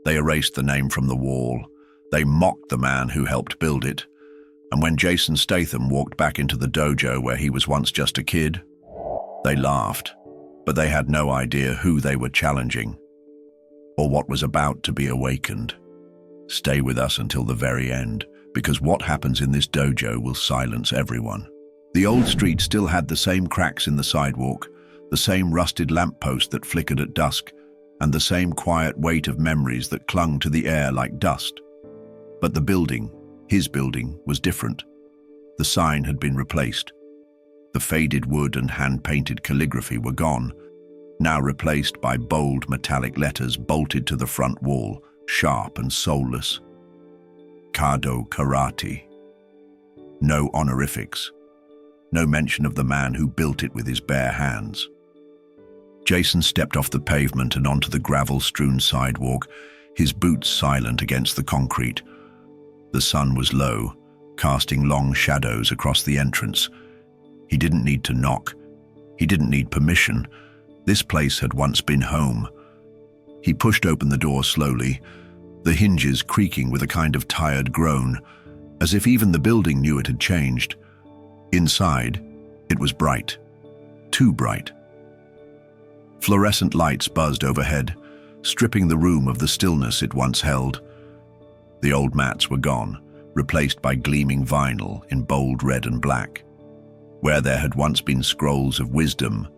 They erased the name from the wall. They mocked the man who helped build it. And when Jason Statham walked back into the dojo where he was once just a kid, they laughed. But they had no idea who they were challenging or what was about to be awakened. Stay with us until the very end, because what happens in this dojo will silence everyone. The old street still had the same cracks in the sidewalk, the same rusted lamppost that flickered at dusk, and the same quiet weight of memories that clung to the air like dust. But the building, his building, was different. The sign had been replaced. The faded wood and hand-painted calligraphy were gone, now replaced by bold metallic letters bolted to the front wall, sharp and soulless. Kado Karate. No honorifics. No mention of the man who built it with his bare hands. Jason stepped off the pavement and onto the gravel-strewn sidewalk, his boots silent against the concrete. The sun was low, casting long shadows across the entrance. He didn't need to knock. He didn't need permission. This place had once been home. He pushed open the door slowly, the hinges creaking with a kind of tired groan, as if even the building knew it had changed. Inside, it was bright. Too bright. Fluorescent lights buzzed overhead, stripping the room of the stillness it once held. The old mats were gone, replaced by gleaming vinyl in bold red and black. Where there had once been scrolls of wisdom,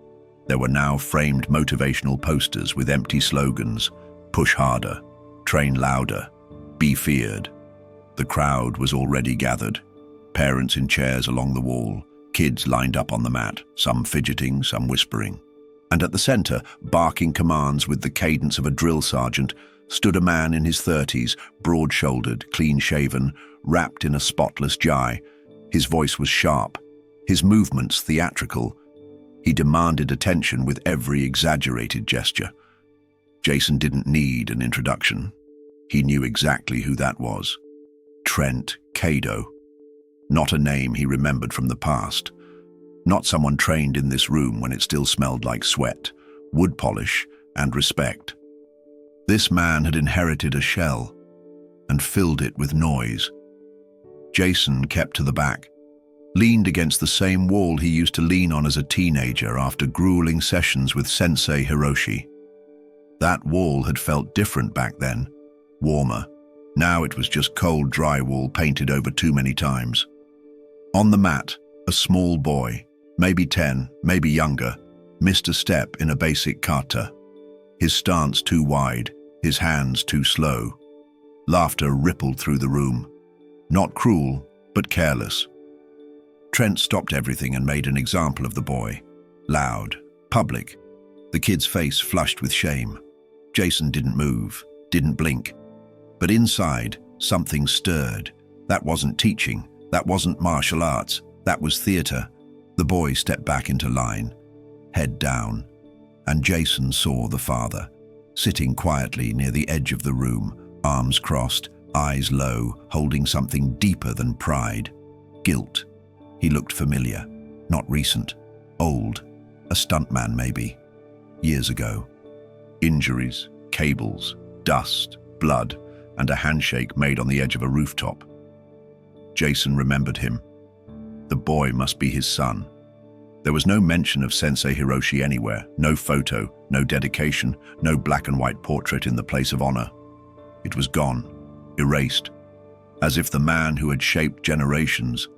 there were now framed motivational posters with empty slogans: push harder, train louder, be feared. The crowd was already gathered, parents in chairs along the wall, kids lined up on the mat, some fidgeting, some whispering. And at the center, barking commands with the cadence of a drill sergeant, stood a man in his 30s, broad-shouldered, clean-shaven, wrapped in a spotless jai. His voice was sharp, his movements theatrical. He demanded attention with every exaggerated gesture. Jason didn't need an introduction. He knew exactly who that was. Trent Kado. Not a name he remembered from the past. Not someone trained in this room when it still smelled like sweat, wood polish, and respect. This man had inherited a shell and filled it with noise. Jason kept to the back, leaned against the same wall he used to lean on as a teenager after grueling sessions with Sensei Hiroshi. That wall had felt different back then, warmer. Now it was just cold drywall painted over too many times. On the mat, a small boy, maybe 10, maybe younger, missed a step in a basic kata. His stance too wide, his hands too slow. Laughter rippled through the room. Not cruel, but careless. Trent stopped everything and made an example of the boy. Loud, public. The kid's face flushed with shame. Jason didn't move, didn't blink. But inside, something stirred. That wasn't teaching, that wasn't martial arts, that was theater. The boy stepped back into line, head down, and Jason saw the father, sitting quietly near the edge of the room, arms crossed, eyes low, holding something deeper than pride. Guilt. He looked familiar, not recent, old, a stuntman maybe, years ago. Injuries, cables, dust, blood, and a handshake made on the edge of a rooftop. Jason remembered him. The boy must be his son. There was no mention of Sensei Hiroshi anywhere, no photo, no dedication, no black and white portrait in the place of honor. It was gone, erased, as if the man who had shaped generations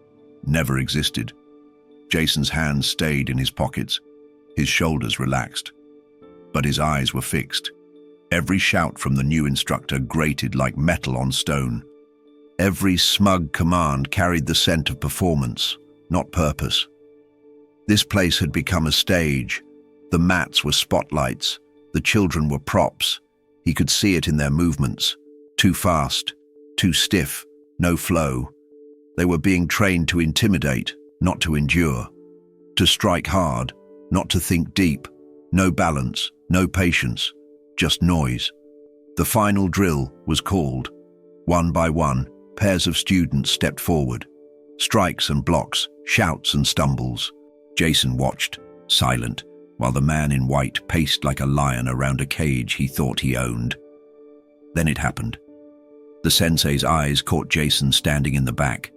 never existed. Jason's hands stayed in his pockets, his shoulders relaxed, but his eyes were fixed. Every shout from the new instructor grated like metal on stone. Every smug command carried the scent of performance, not purpose. This place had become a stage. The mats were spotlights. The children were props. He could see it in their movements. Too fast, too stiff, no flow. They were being trained to intimidate, not to endure. To strike hard, not to think deep. No balance, no patience, just noise. The final drill was called. One by one, pairs of students stepped forward. Strikes and blocks, shouts and stumbles. Jason watched, silent, while the man in white paced like a lion around a cage he thought he owned. Then it happened. The sensei's eyes caught Jason standing in the back.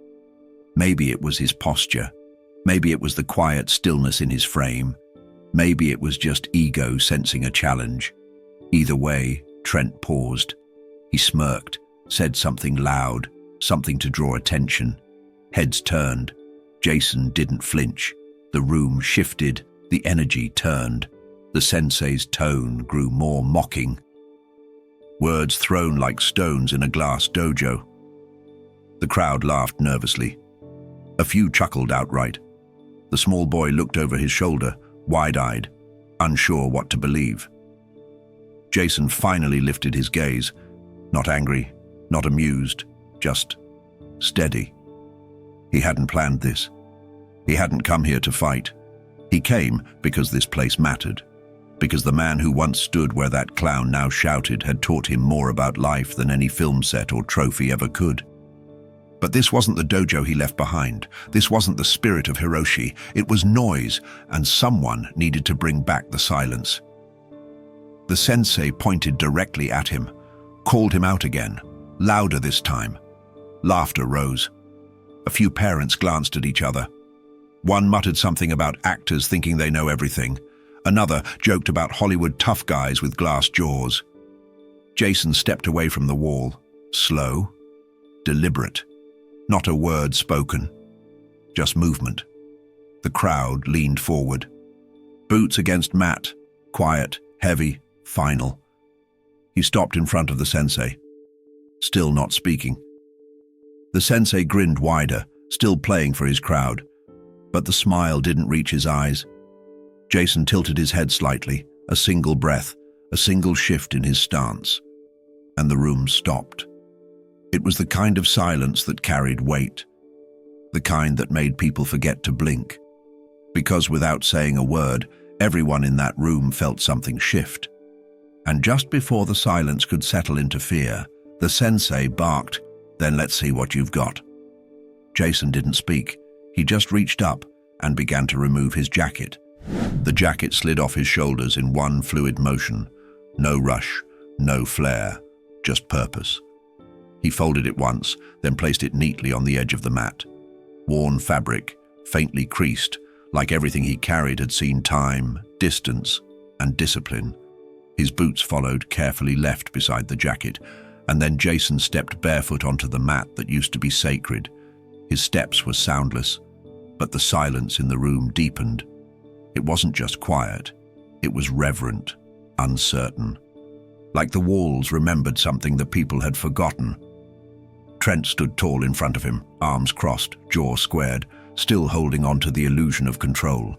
Maybe it was his posture. Maybe it was the quiet stillness in his frame. Maybe it was just ego sensing a challenge. Either way, Trent paused. He smirked, said something loud, something to draw attention. Heads turned. Jason didn't flinch. The room shifted. The energy turned. The sensei's tone grew more mocking. Words thrown like stones in a glass dojo. The crowd laughed nervously. A few chuckled outright. The small boy looked over his shoulder, wide-eyed, unsure what to believe. Jason finally lifted his gaze, not angry, not amused, just steady. He hadn't planned this. He hadn't come here to fight. He came because this place mattered, because the man who once stood where that clown now shouted had taught him more about life than any film set or trophy ever could. But this wasn't the dojo he left behind. This wasn't the spirit of Hiroshi. It was noise, and someone needed to bring back the silence. The sensei pointed directly at him, called him out again, louder this time. Laughter rose. A few parents glanced at each other. One muttered something about actors thinking they know everything. Another joked about Hollywood tough guys with glass jaws. Jason stepped away from the wall, slow, deliberate. Not a word spoken, just movement. The crowd leaned forward. Boots against mat, quiet, heavy, final. He stopped in front of the sensei, still not speaking. The sensei grinned wider, still playing for his crowd, but the smile didn't reach his eyes. Jason tilted his head slightly, a single breath, a single shift in his stance, and the room stopped. It was the kind of silence that carried weight, the kind that made people forget to blink, because without saying a word, everyone in that room felt something shift. And just before the silence could settle into fear, the sensei barked, "Then let's see what you've got." Jason didn't speak. He just reached up and began to remove his jacket. The jacket slid off his shoulders in one fluid motion. No rush, no flare, just purpose. He folded it once, then placed it neatly on the edge of the mat. Worn fabric, faintly creased, like everything he carried had seen time, distance, and discipline. His boots followed, carefully left beside the jacket, and then Jason stepped barefoot onto the mat that used to be sacred. His steps were soundless, but the silence in the room deepened. It wasn't just quiet, it was reverent, uncertain. Like the walls remembered something the people had forgotten. Trent stood tall in front of him, arms crossed, jaw squared, still holding on to the illusion of control.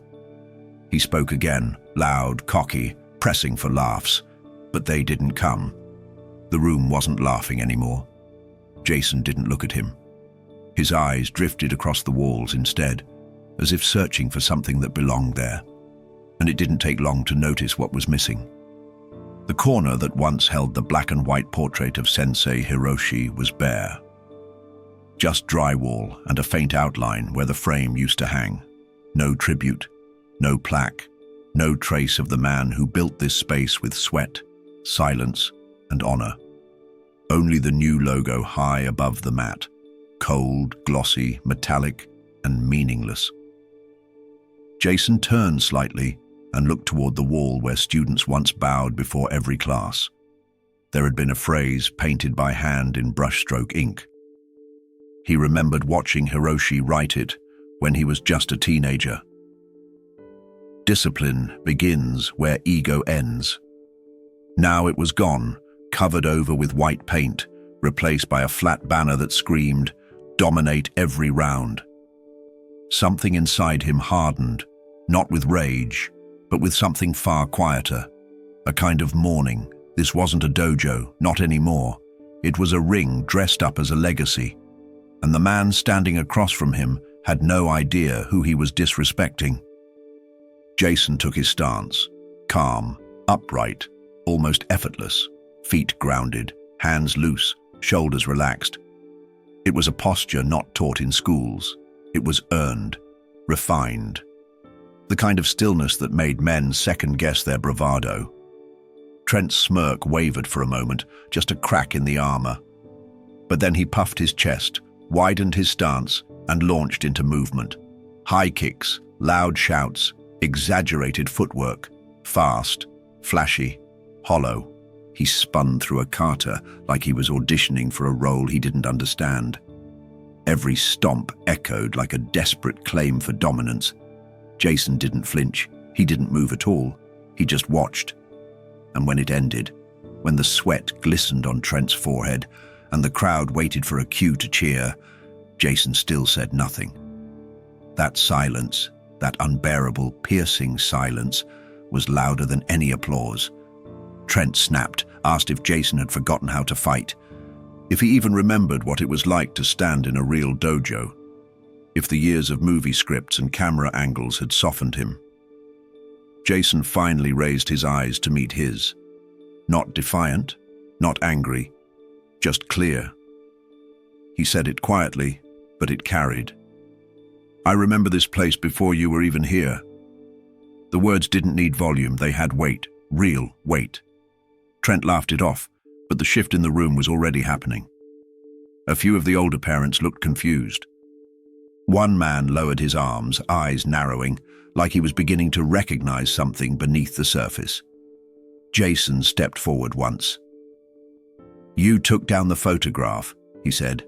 He spoke again, loud, cocky, pressing for laughs, but they didn't come. The room wasn't laughing anymore. Jason didn't look at him. His eyes drifted across the walls instead, as if searching for something that belonged there. And it didn't take long to notice what was missing. The corner that once held the black and white portrait of Sensei Hiroshi was bare. Just drywall and a faint outline where the frame used to hang. No tribute, no plaque, no trace of the man who built this space with sweat, silence, and honor. Only the new logo high above the mat, cold, glossy, metallic, and meaningless. Jason turned slightly and looked toward the wall where students once bowed before every class. There had been a phrase painted by hand in brushstroke ink. He remembered watching Hiroshi write it when he was just a teenager. Discipline begins where ego ends. Now it was gone, covered over with white paint, replaced by a flat banner that screamed, "Dominate every round." Something inside him hardened, not with rage, but with something far quieter, a kind of mourning. This wasn't a dojo, not anymore. It was a ring dressed up as a legacy, and the man standing across from him had no idea who he was disrespecting. Jason took his stance, calm, upright, almost effortless, feet grounded, hands loose, shoulders relaxed. It was a posture not taught in schools. It was earned, refined, the kind of stillness that made men second-guess their bravado. Trent's smirk wavered for a moment, just a crack in the armor. But then he puffed his chest, widened his stance, and launched into movement. High kicks, loud shouts, exaggerated footwork, fast, flashy, hollow. He spun through a kata like he was auditioning for a role he didn't understand. Every stomp echoed like a desperate claim for dominance. Jason didn't flinch. He didn't move at all. He just watched. And when it ended, when the sweat glistened on Trent's forehead and the crowd waited for a cue to cheer, Jason still said nothing. That silence, that unbearable, piercing silence, was louder than any applause. Trent snapped, asked if Jason had forgotten how to fight, if he even remembered what it was like to stand in a real dojo, if the years of movie scripts and camera angles had softened him. Jason finally raised his eyes to meet his. Not defiant, not angry, just clear. He said it quietly, but it carried. "I remember this place before you were even here." The words didn't need volume, they had weight, real weight. Trent laughed it off, but the shift in the room was already happening. A few of the older parents looked confused. One man lowered his arms, eyes narrowing, like he was beginning to recognize something beneath the surface. Jason stepped forward once. "You took down the photograph," he said.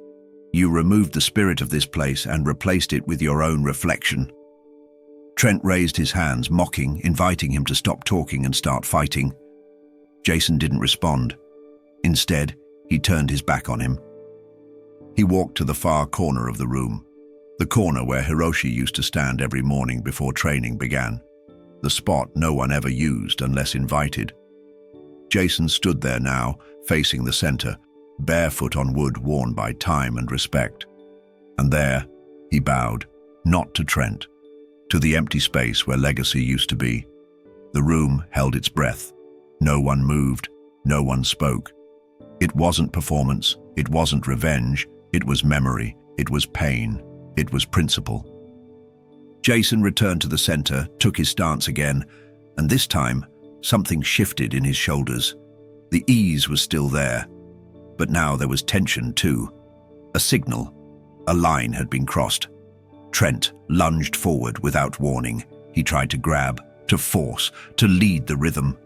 "You removed the spirit of this place and replaced it with your own reflection." Trent raised his hands, mocking, inviting him to stop talking and start fighting. Jason didn't respond. Instead, he turned his back on him. He walked to the far corner of the room, the corner where Hiroshi used to stand every morning before training began, the spot no one ever used unless invited. Jason stood there now, facing the center, barefoot on wood worn by time and respect. And there, he bowed, not to Trent, to the empty space where legacy used to be. The room held its breath. No one moved, no one spoke. It wasn't performance, it wasn't revenge, it was memory, it was pain, it was principle. Jason returned to the center, took his stance again, and this time, something shifted in his shoulders. The ease was still there, but now there was tension too. A signal, a line had been crossed. Trent lunged forward without warning. He tried to grab, to force, to lead the rhythm.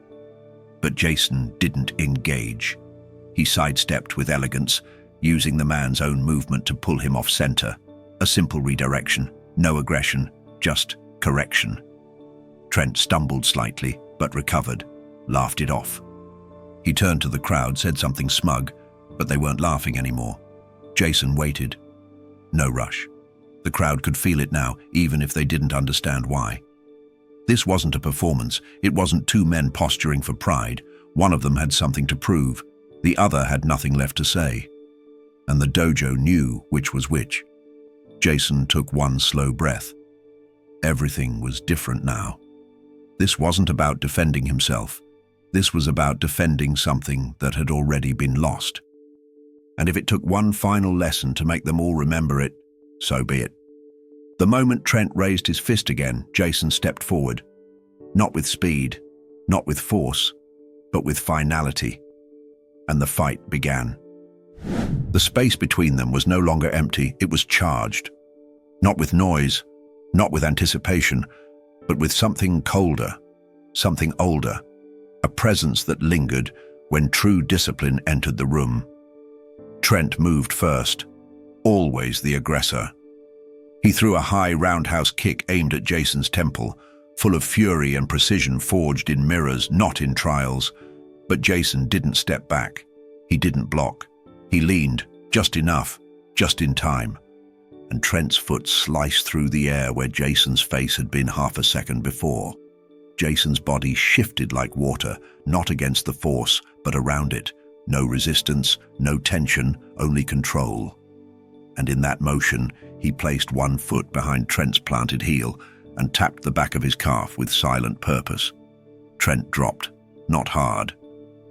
But Jason didn't engage. He sidestepped with elegance, using the man's own movement to pull him off center. A simple redirection, no aggression, just correction. Trent stumbled slightly, but recovered, laughed it off. He turned to the crowd, said something smug, but they weren't laughing anymore. Jason waited. No rush. The crowd could feel it now, even if they didn't understand why. This wasn't a performance. It wasn't two men posturing for pride. One of them had something to prove. The other had nothing left to say. And the dojo knew which was which. Jason took one slow breath. Everything was different now. This wasn't about defending himself. This was about defending something that had already been lost. And if it took one final lesson to make them all remember it, so be it. The moment Trent raised his fist again, Jason stepped forward. Not with speed, not with force, but with finality. And the fight began. The space between them was no longer empty, it was charged. Not with noise, not with anticipation, but with something colder, something older, a presence that lingered when true discipline entered the room. Trent moved first, always the aggressor. He threw a high roundhouse kick aimed at Jason's temple, full of fury and precision forged in mirrors, not in trials. But Jason didn't step back. He didn't block. He leaned, just enough, just in time. And Trent's foot sliced through the air where Jason's face had been half a second before. Jason's body shifted like water, not against the force, but around it. No resistance, no tension, only control. And in that motion, he placed one foot behind Trent's planted heel and tapped the back of his calf with silent purpose. Trent dropped, not hard,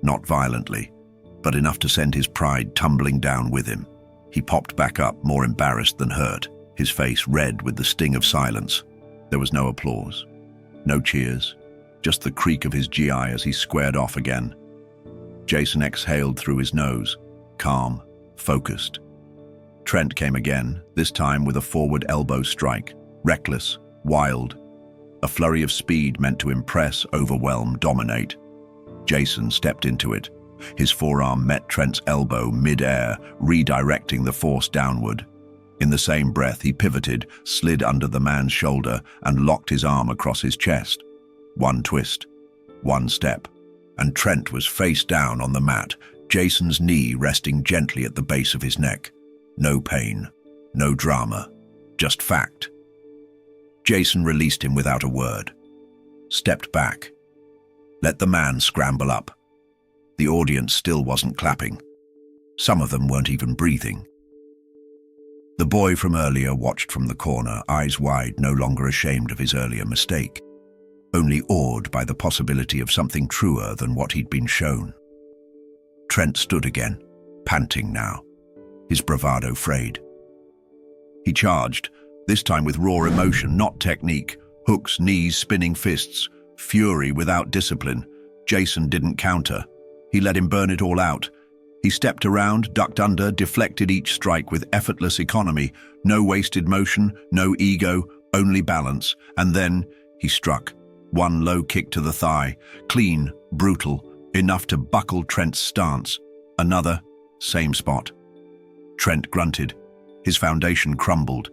not violently, but enough to send his pride tumbling down with him. He popped back up, more embarrassed than hurt, his face red with the sting of silence. There was no applause, no cheers, just the creak of his GI as he squared off again. Jason exhaled through his nose, calm, focused. Trent came again, this time with a forward elbow strike, reckless, wild. A flurry of speed meant to impress, overwhelm, dominate. Jason stepped into it. His forearm met Trent's elbow mid-air, redirecting the force downward. In the same breath, he pivoted, slid under the man's shoulder, and locked his arm across his chest. One twist, one step, and Trent was face down on the mat, Jason's knee resting gently at the base of his neck. No pain, no drama, just fact. Jason released him without a word, stepped back, let the man scramble up. The audience still wasn't clapping. Some of them weren't even breathing. The boy from earlier watched from the corner, eyes wide, no longer ashamed of his earlier mistake, only awed by the possibility of something truer than what he'd been shown. Trent stood again, panting now, his bravado frayed. He charged, this time with raw emotion, not technique, hooks, knees, spinning fists, fury without discipline. Jason didn't counter. He let him burn it all out. He stepped around, ducked under, deflected each strike with effortless economy. No wasted motion, no ego, only balance. And then he struck. One low kick to the thigh, clean, brutal, enough to buckle Trent's stance. Another, same spot. Trent grunted. His foundation crumbled.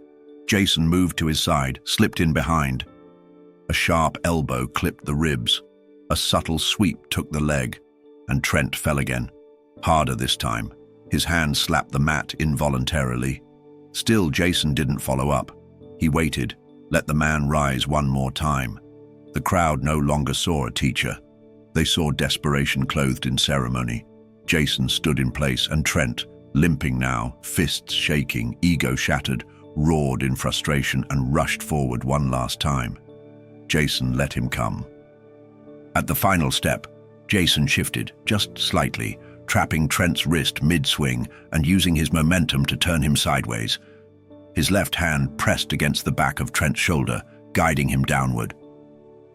Jason moved to his side, slipped in behind. A sharp elbow clipped the ribs. A subtle sweep took the leg. And Trent fell again. Harder this time. His hand slapped the mat involuntarily. Still, Jason didn't follow up. He waited, let the man rise one more time. The crowd no longer saw a teacher. They saw desperation clothed in ceremony. Jason stood in place, and Trent, limping now, fists shaking, ego shattered, roared in frustration and rushed forward one last time. Jason let him come. At the final step, Jason shifted, just slightly, trapping Trent's wrist mid-swing and using his momentum to turn him sideways. His left hand pressed against the back of Trent's shoulder, guiding him downward.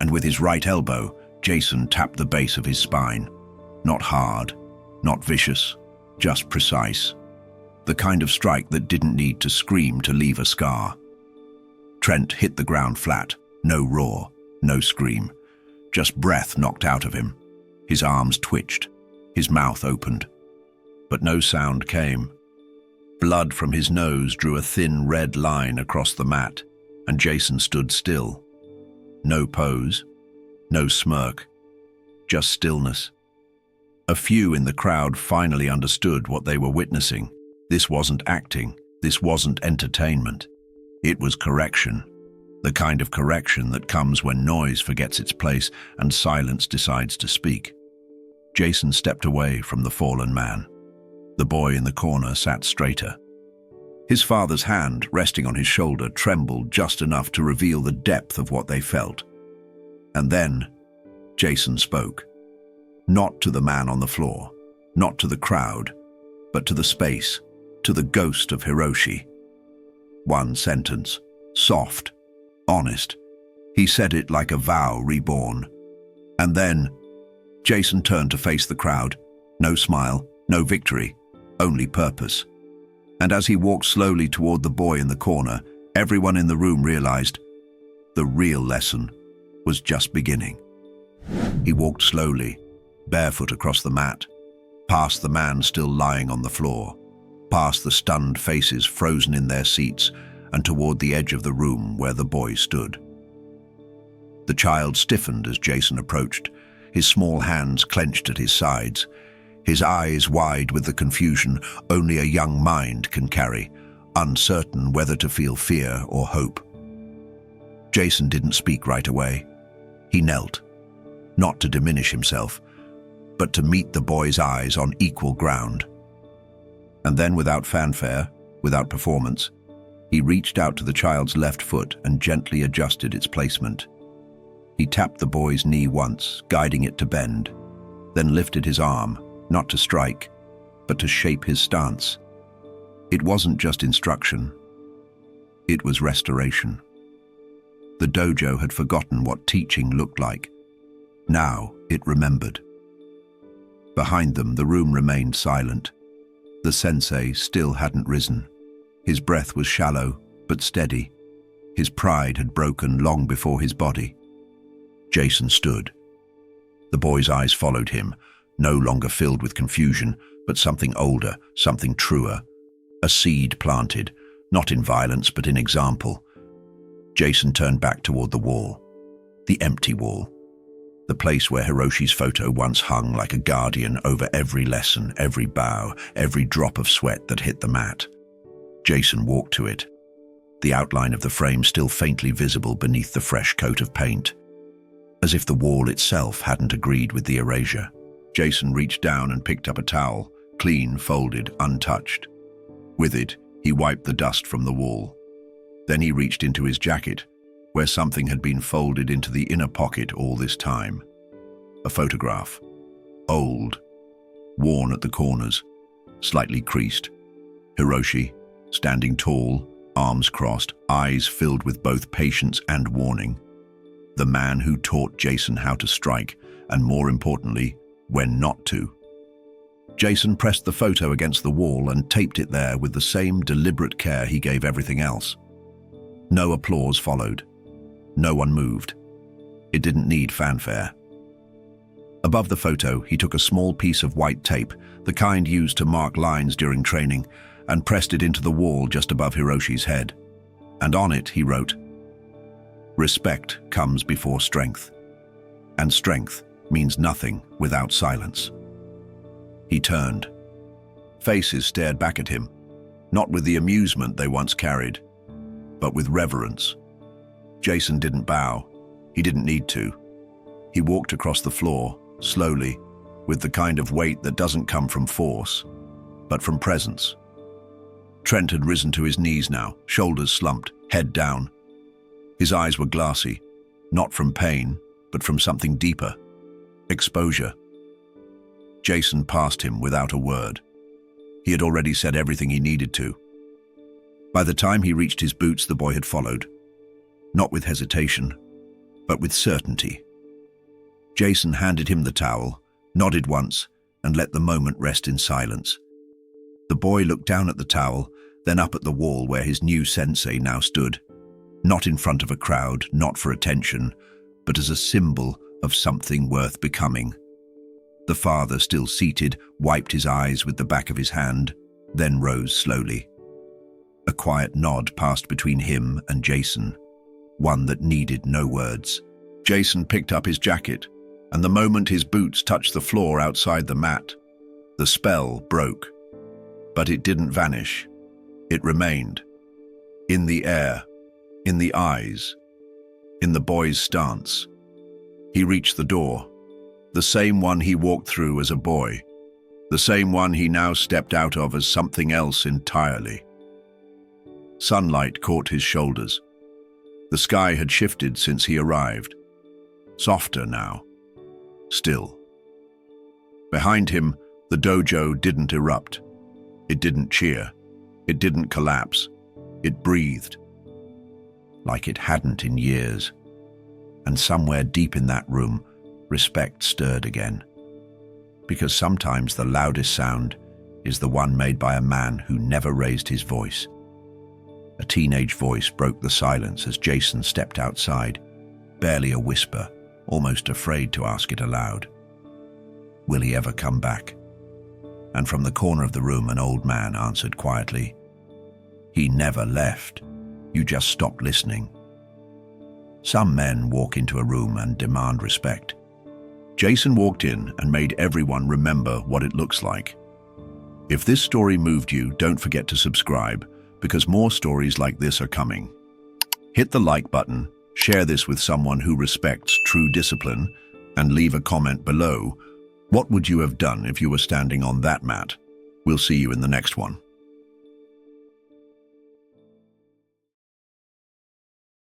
And with his right elbow, Jason tapped the base of his spine. Not hard, not vicious, just precise. The kind of strike that didn't need to scream to leave a scar. Trent hit the ground flat, no roar, no scream, just breath knocked out of him. His arms twitched, his mouth opened, but no sound came. Blood from his nose drew a thin red line across the mat, and Jason stood still. No pose, no smirk, just stillness. A few in the crowd finally understood what they were witnessing. This wasn't acting, this wasn't entertainment. It was correction. The kind of correction that comes when noise forgets its place and silence decides to speak. Jason stepped away from the fallen man. The boy in the corner sat straighter. His father's hand, resting on his shoulder, trembled just enough to reveal the depth of what they felt. And then, Jason spoke. Not to the man on the floor, not to the crowd, but to the space, to the ghost of Hiroshi. One sentence, soft, honest. He said it like a vow reborn. And then, Jason turned to face the crowd. No smile, no victory, only purpose. And as he walked slowly toward the boy in the corner, everyone in the room realized the real lesson was just beginning. He walked slowly, barefoot across the mat, past the man still lying on the floor, past the stunned faces frozen in their seats, and toward the edge of the room where the boy stood. The child stiffened as Jason approached, his small hands clenched at his sides, his eyes wide with the confusion only a young mind can carry, uncertain whether to feel fear or hope. Jason didn't speak right away. He knelt, not to diminish himself, but to meet the boy's eyes on equal ground. And then, without fanfare, without performance, he reached out to the child's left foot and gently adjusted its placement. He tapped the boy's knee once, guiding it to bend, then lifted his arm, not to strike, but to shape his stance. It wasn't just instruction. It was restoration. The dojo had forgotten what teaching looked like. Now it remembered. Behind them, the room remained silent. The sensei still hadn't risen. His breath was shallow, but steady. His pride had broken long before his body. Jason stood. The boy's eyes followed him, no longer filled with confusion, but something older, something truer. A seed planted, not in violence, but in example. Jason turned back toward the wall. The empty wall. The place where Hiroshi's photo once hung like a guardian over every lesson, every bow, every drop of sweat that hit the mat. Jason walked to it, the outline of the frame still faintly visible beneath the fresh coat of paint. As if the wall itself hadn't agreed with the erasure. Jason reached down and picked up a towel, clean, folded, untouched. With it, he wiped the dust from the wall. Then he reached into his jacket, where something had been folded into the inner pocket all this time. A photograph. Old. Worn at the corners. Slightly creased. Hiroshi, standing tall, arms crossed, eyes filled with both patience and warning. The man who taught Jason how to strike, and more importantly, when not to. Jason pressed the photo against the wall and taped it there with the same deliberate care he gave everything else. No applause followed. No one moved. It didn't need fanfare. Above the photo, he took a small piece of white tape, the kind used to mark lines during training, and pressed it into the wall just above Hiroshi's head. And on it, he wrote, "Respect comes before strength, and strength means nothing without silence." He turned. Faces stared back at him, not with the amusement they once carried, but with reverence. Jason didn't bow. He didn't need to. He walked across the floor, slowly, with the kind of weight that doesn't come from force, but from presence. Trent had risen to his knees now, shoulders slumped, head down. His eyes were glassy, not from pain, but from something deeper. Exposure. Jason passed him without a word. He had already said everything he needed to. By the time he reached his boots, the boy had followed. Not with hesitation, but with certainty. Jason handed him the towel, nodded once, and let the moment rest in silence. The boy looked down at the towel, then up at the wall where his new sensei now stood. Not in front of a crowd, not for attention, but as a symbol of something worth becoming. The father, still seated, wiped his eyes with the back of his hand, then rose slowly. A quiet nod passed between him and Jason, one that needed no words. Jason picked up his jacket, and the moment his boots touched the floor outside the mat, the spell broke. But it didn't vanish. It remained. In the air, in the eyes, in the boy's stance. He reached the door, the same one he walked through as a boy, the same one he now stepped out of as something else entirely. Sunlight caught his shoulders. The sky had shifted since he arrived. Softer now. Still. Behind him, the dojo didn't erupt. It didn't cheer. It didn't collapse. It breathed. Like it hadn't in years. And somewhere deep in that room, respect stirred again. Because sometimes the loudest sound is the one made by a man who never raised his voice. A teenage voice broke the silence as Jason stepped outside, barely a whisper, almost afraid to ask it aloud. Will he ever come back? And from the corner of the room, an old man answered quietly, "He never left. You just stopped listening." Some men walk into a room and demand respect. Jason walked in and made everyone remember what it looks like. If this story moved you, don't forget to subscribe, because more stories like this are coming. Hit the like button, share this with someone who respects true discipline, and leave a comment below. What would you have done if you were standing on that mat? We'll see you in the next one.